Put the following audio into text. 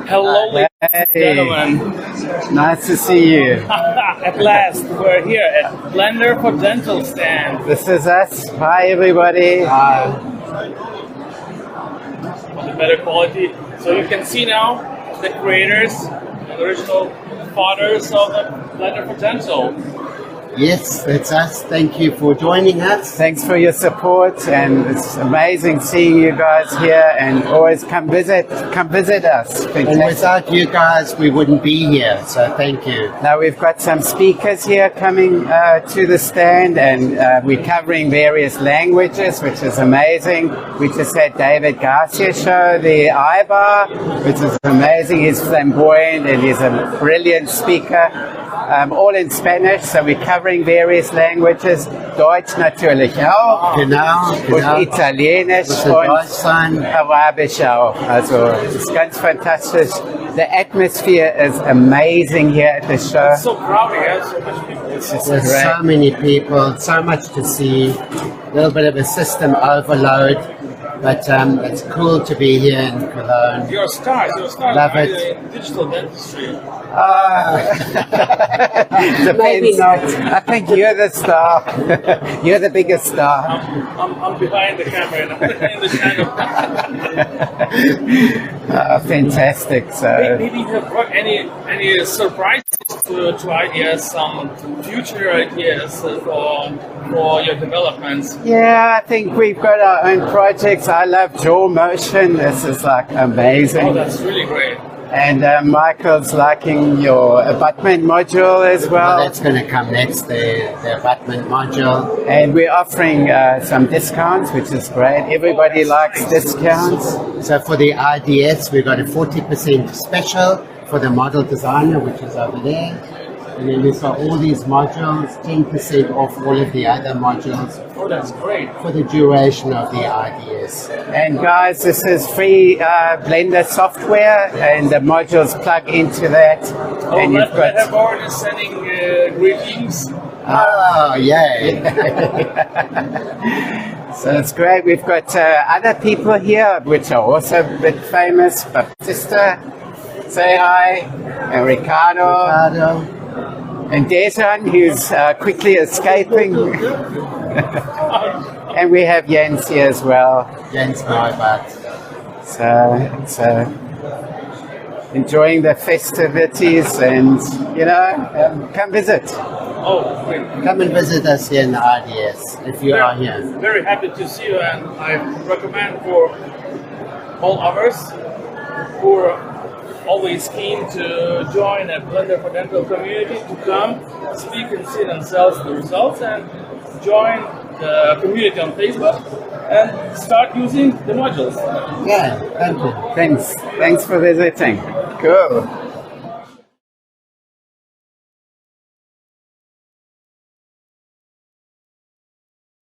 Hello, ladies and Hey, gentlemen. nice to see you. At last, we're here at Blender for Dental stand. This is us. Hi, everybody. For the better quality. So you can see now the creators and original fathers of the Blender for Dental. Yes, that's us. Thank you for joining us. Thanks for your support, and it's amazing seeing you guys here. And always come visit us. And Fantastic. without you guys, we wouldn't be here. So thank you. Now we've got some speakers here coming to the stand, and we're covering various languages, which is amazing. We just had David Garcia show the iBar, which is amazing. He's flamboyant and he's a brilliant speaker. All in Spanish, so we're covering various languages. Deutsch natürlich auch. Genau, Und Italienisch und Deutschland. Arabisch auch. Also es ist ganz fantastisch. The atmosphere is amazing here at the show. I'm so proud we have so much people. It's There's great. so many people, so much to see. A little bit of a system overload, but it's cool to be here in Cologne. You're a star. Love it. In digital dentistry. Depends. Maybe not. I think you're the star. You're the biggest star. I'm behind the camera and I'm in the channel. Fantastic. So. Maybe you have brought any surprises to IDS, some future ideas for your developments. Yeah, I think we've got our own projects. I love jaw motion. This is like amazing. Oh, that's really great. And Michael's liking your abutment module as Well, well. that's going to come next, the abutment module. And we're offering some discounts, which is great. Everybody likes discounts. So for the IDS, we've got a 40% special for the model designer, which is over there. And then we've got all these modules, 10% off all of the other modules Oh, that's great. for the duration of the IDS. And guys, this is free Blender software, and the modules plug into that. Oh, And you've Red got Board is sending greetings. Oh, yay. so it's great. We've got other people here, which are also a bit famous. Baptista, say hi, and Ricardo. Ricardo. And Dejan, who's quickly escaping. And we have Jens here as well. Jens Neubert. So enjoying the festivities, and, come visit. Oh, great. Come and visit us here in the IDS if you are here. Very happy to see you, and I recommend for all others who are always keen to join a Blender for Dental community to come, speak and see themselves the results, and join the community on Facebook and start using the modules. Yeah, thank you. Thanks for visiting. Cool.